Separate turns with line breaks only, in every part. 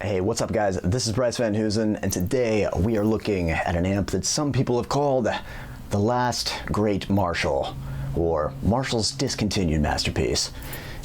Hey, what's up guys? This is Bryce Van Hoosen, and today we are looking at an amp that some people have called the last great Marshall, or Marshall's discontinued masterpiece.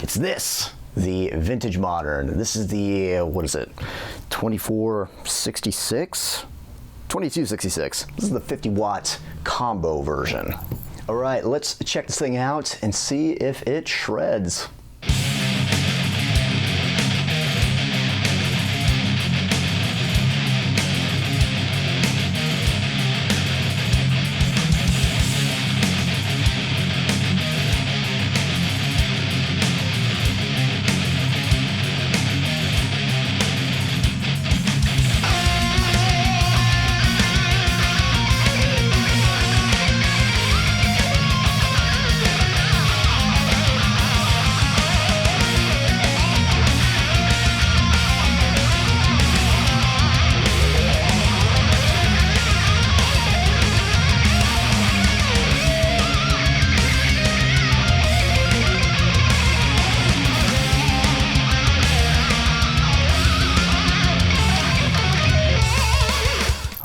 It's this, the Vintage Modern. This is the, 2466? 2266. This is the 50 watt combo version. All right, let's check this thing out and see if it shreds.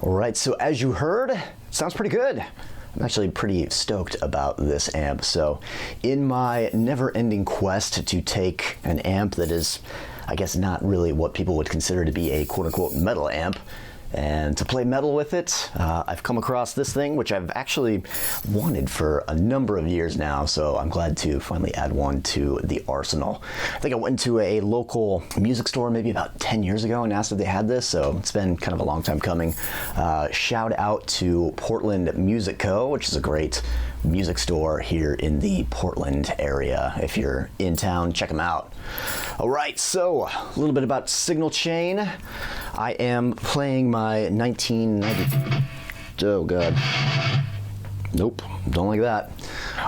Alright, so as you heard, sounds pretty good. I'm actually pretty stoked about this amp. So in my never-ending quest to take an amp that is, I guess, not really what people would consider to be a quote-unquote metal amp, and to play metal with it, I've come across this thing, which I've actually wanted for a number of years now, so I'm glad to finally add one to the arsenal. I think I went to a local music store maybe about 10 years ago and asked if they had this, so it's been kind of a long time coming. Shout out to Portland Music Co., which is a great music store here in the Portland area. If you're in town, check them out. All right, so a little bit about signal chain. I am playing my 1990, oh God, nope, don't like that.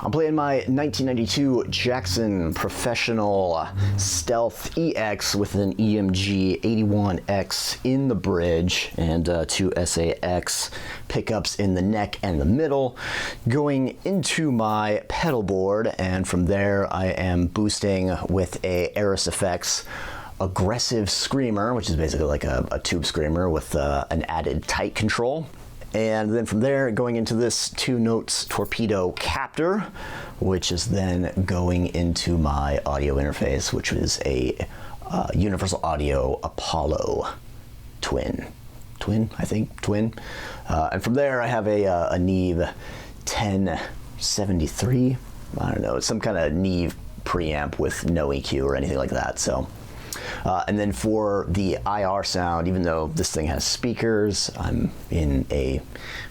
I'm playing my 1992 Jackson Professional Stealth EX with an EMG 81X in the bridge and two SAX pickups in the neck and the middle, going into my pedal board, and from there I am boosting with a Aris Effects Aggressive Screamer, which is basically like a tube screamer with an added tight control. And then from there, going into this 2 notes torpedo captor, which is then going into my audio interface, which is a Universal Audio Apollo twin, I think. And from there, I have a Neve 1073. I don't know, it's some kind of Neve preamp with no EQ or anything like that. So. And then for the IR sound, even though this thing has speakers, I'm in a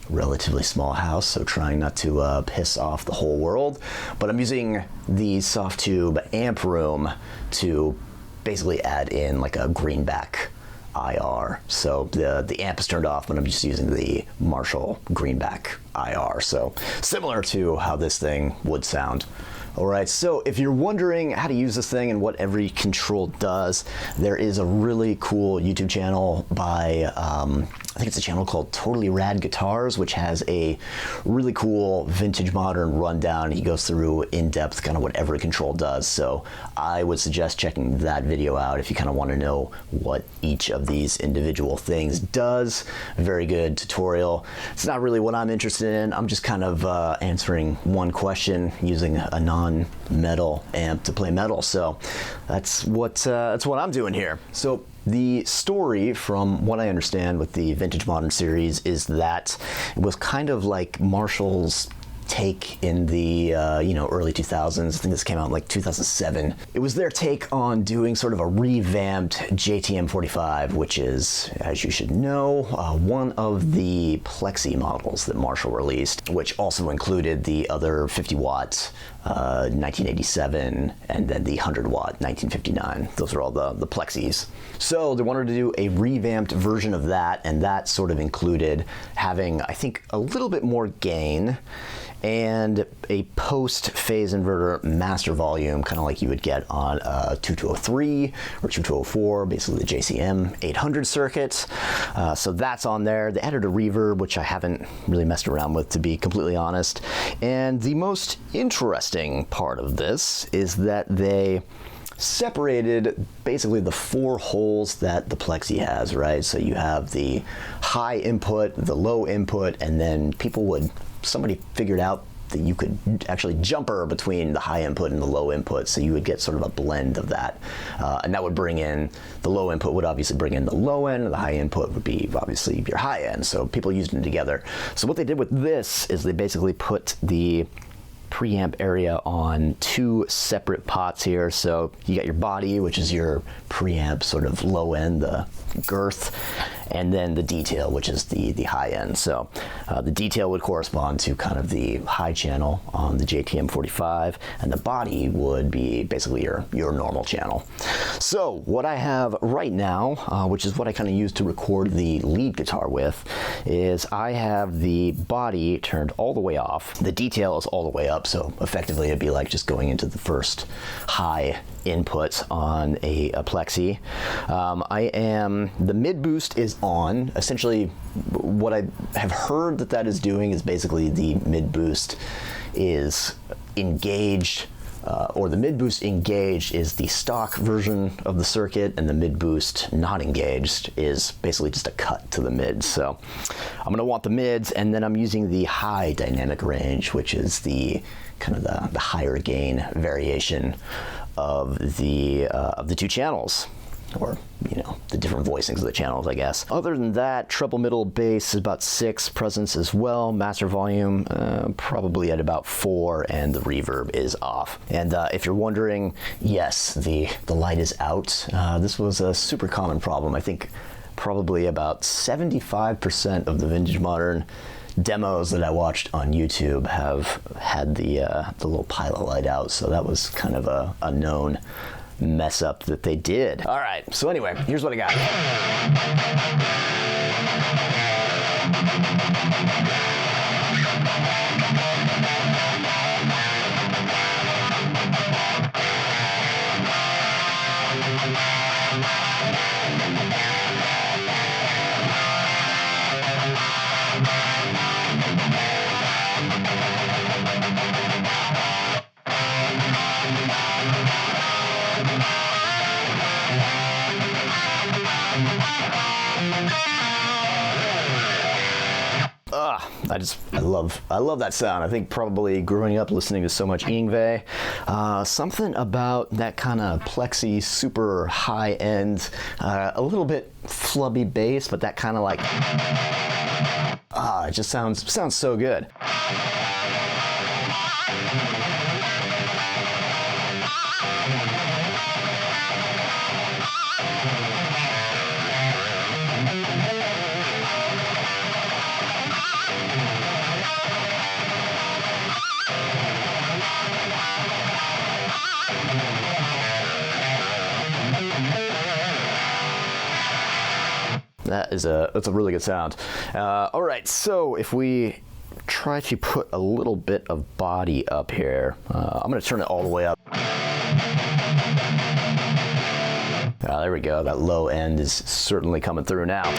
relatively small house, so trying not to piss off the whole world, but I'm using the Softube amp room to basically add in like a greenback IR. So the amp is turned off, but I'm just using the Marshall greenback IR. So similar to how this thing would sound. Alright, so if you're wondering how to use this thing and what every control does, there is a really cool YouTube channel by, I think it's a channel called Totally Rad Guitars, which has a really cool vintage modern rundown. He goes through in depth kind of what every control does. So I would suggest checking that video out if you kind of want to know what each of these individual things does. Very good tutorial. It's not really what I'm interested in. I'm just kind of answering one question using a non-metal amp to play metal. So that's what I'm doing here. So the story, from what I understand with the Vintage Modern series, is that it was kind of like Marshall's take in the early 2000s. I think this came out in like 2007. It was their take on doing sort of a revamped JTM 45, which is, as you should know, one of the Plexi models that Marshall released, which also included the other 50 watt 1987 and then the 100 watt 1959. Those are all the Plexis. So they wanted to do a revamped version of that, and that sort of included having, I think, a little bit more gain and a post-phase inverter master volume, kind of like you would get on a 2203 or 2204, basically the JCM 800 circuit. So that's on there. They added a reverb, which I haven't really messed around with, to be completely honest. And the most interesting part of this is that they separated basically the 4 holes that the plexi has, right? So you have the high input, the low input, and then somebody figured out that you could actually jumper between the high input and the low input, so you would get sort of a blend of that. And that would bring in, the low input would obviously bring in the low end, and the high input would be obviously your high end, so people used them together. So what they did with this is they basically put the preamp area on 2 separate pots here. So you got your body, which is your preamp sort of low end, the girth, and then the detail, which is the high end. So the detail would correspond to kind of the high channel on the JTM45, and the body would be basically your normal channel. So what I have right now, which is what I kind of use to record the lead guitar with, is I have the body turned all the way off. The detail is all the way up, so effectively it'd be like just going into the first high input on a plexi. The mid boost is on. Essentially, what I have heard that is doing is basically the mid boost is engaged, or the mid boost engaged is the stock version of the circuit, and the mid boost not engaged is basically just a cut to the mids. So I'm gonna want the mids, and then I'm using the high dynamic range, which is the kind of the higher gain variation of the 2 channels, or the different voicings of the channels, I guess. Other than that, treble middle bass is about 6, presence as well, master volume probably at about 4, and the reverb is off. And if you're wondering, yes, the light is out. This was a super common problem. I think probably about 75% of the Vintage Modern demos that I watched on YouTube have had the little pilot light out, so that was kind of a known mess up that they did. All right, so anyway, here's what I got. I love that sound. I think probably growing up listening to so much Yngwie, something about that kind of plexi, super high end, a little bit flubby bass, but that kind of like, it just sounds so good. That's a really good sound. All right, so if we try to put a little bit of body up here, I'm going to turn it all the way up. There we go. That low end is certainly coming through now.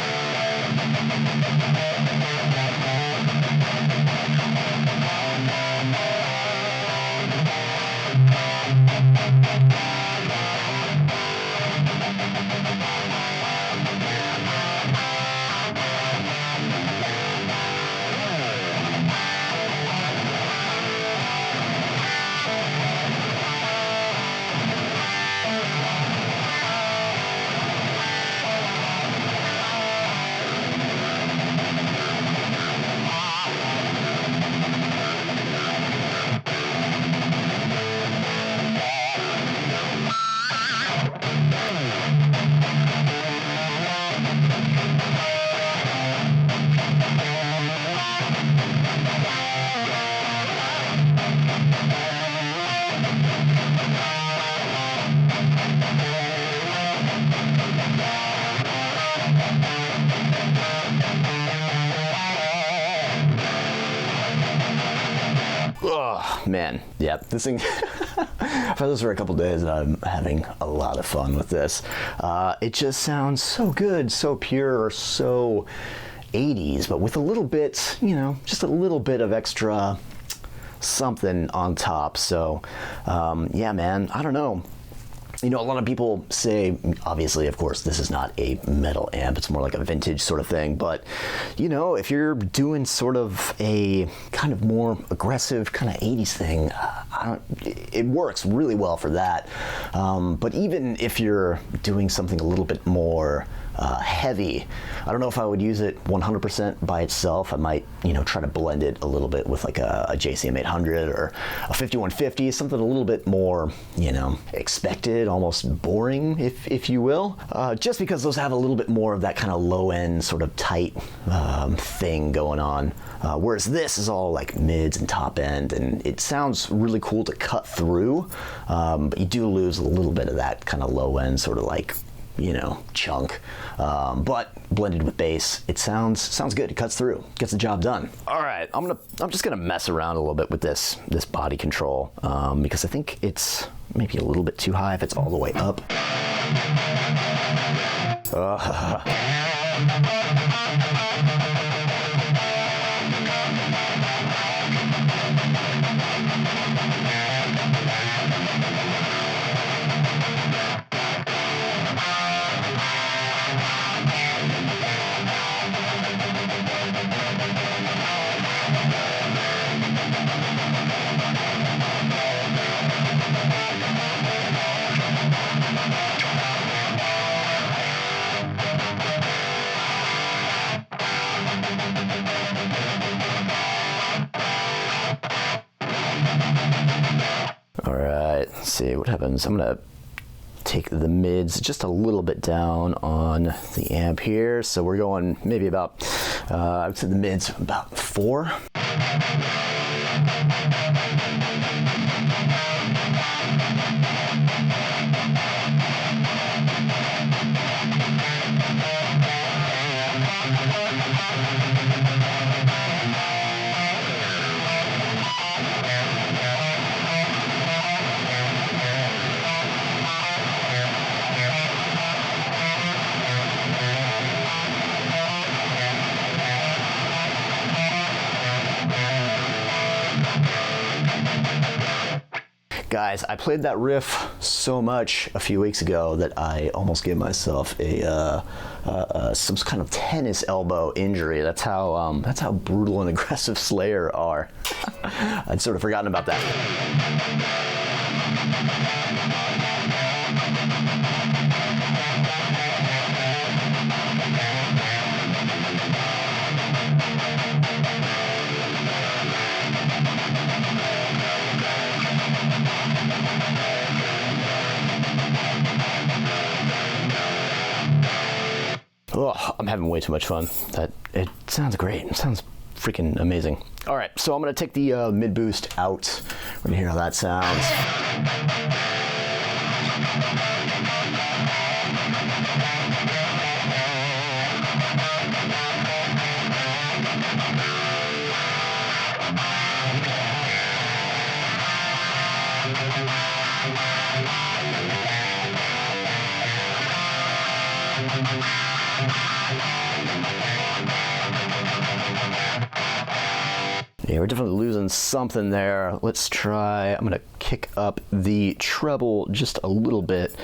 Oh, man. Yeah, this thing, I've had this for a couple days and I'm having a lot of fun with this. It just sounds so good, so pure, so 80s, but with a little bit, just a little bit of extra something on top. So, yeah, man, I don't know. You know, a lot of people say, obviously, of course, this is not a metal amp. It's more like a vintage sort of thing. But, you know, if you're doing sort of a kind of more aggressive kind of 80s thing, it works really well for that. But even if you're doing something a little bit more heavy, I don't know if I would use it 100% by itself. I might, you know, try to blend it a little bit with like a JCM 800 or a 5150, something a little bit more, you know, expected, almost boring, if you will. Just because those have a little bit more of that kind of low end sort of tight thing going on. Whereas this is all like mids and top end, and it sounds really cool to cut through, but you do lose a little bit of that kind of low end sort of like, you know, chunk, but blended with bass, it sounds good. It cuts through, gets the job done. All right, I'm just gonna mess around a little bit with this body control, because I think it's maybe a little bit too high if it's all the way up. All right, let's see what happens. I'm gonna take the mids just a little bit down on the amp here. So we're going maybe about, I would say the mids about 4. Guys, I played that riff so much a few weeks ago that I almost gave myself a some kind of tennis elbow injury. That's how brutal and aggressive Slayer are. I'd sort of forgotten about that. Oh, I'm having way too much fun. It sounds great. It sounds freaking amazing. All right, so I'm gonna take the mid boost out. We're gonna hear how that sounds. Yeah, we're definitely losing something there. Let's try, I'm gonna kick up the treble just a little bit.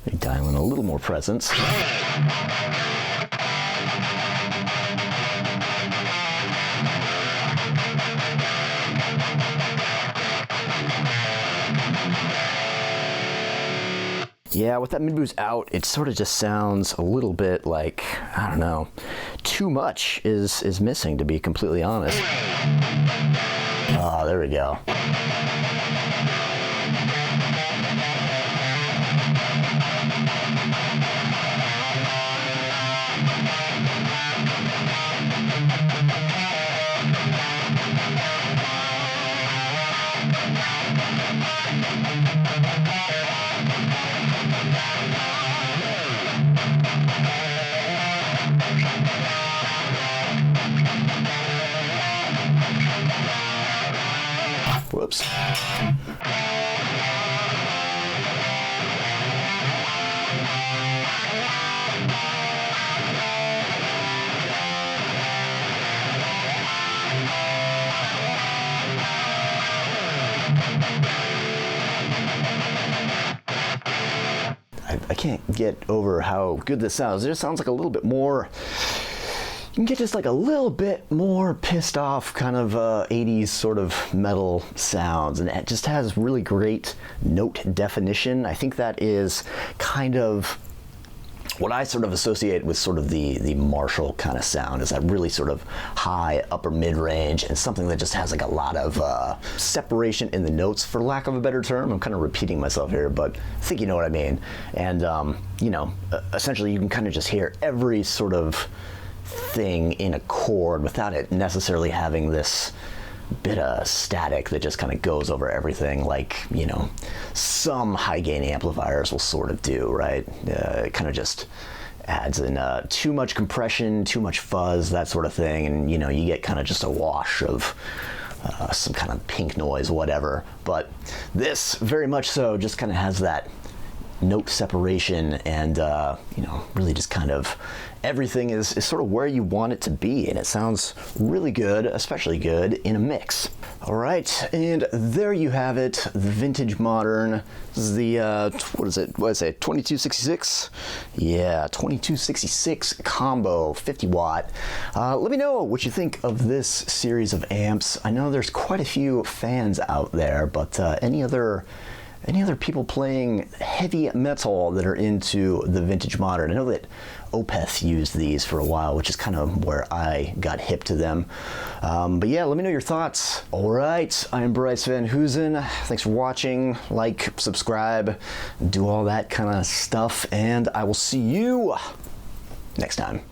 Maybe dial in a little more presence. Yeah, with that mid boost out, it sort of just sounds a little bit like, I don't know, too much is missing, to be completely honest. Oh, there we go. Whoops. I can't get over how good this sounds. It just sounds like a little bit more. You can get just like a little bit more pissed off kind of 80s sort of metal sounds, and it just has really great note definition. I think that is kind of what I sort of associate with sort of the Marshall kind of sound, is that really sort of high upper mid range, and something that just has like a lot of separation in the notes, for lack of a better term. I'm kind of repeating myself here, but I think you know what I mean. And you know, essentially you can kind of just hear every sort of thing in a chord without it necessarily having this bit of static that just kind of goes over everything, like, you know, some high gain amplifiers will sort of do, right? It kind of just adds in too much compression, too much fuzz, that sort of thing, and you know, you get kind of just a wash of some kind of pink noise, whatever. But this very much so just kind of has that note separation, and you know, really just kind of everything is sort of where you want it to be, and it sounds really good, especially good in a mix. All right, and there you have it, the Vintage Modern. This is the what is it? What did I say? 2266? Yeah, 2266 combo, 50 watt. Let me know what you think of this series of amps. I know there's quite a few fans out there, but any other people playing heavy metal that are into the Vintage Modern? I know that Opeth used these for a while, which is kind of where I got hip to them. But yeah, let me know your thoughts. All right, I'm Bryce Van Hoosen. Thanks for watching. Like, subscribe, do all that kind of stuff, and I will see you next time.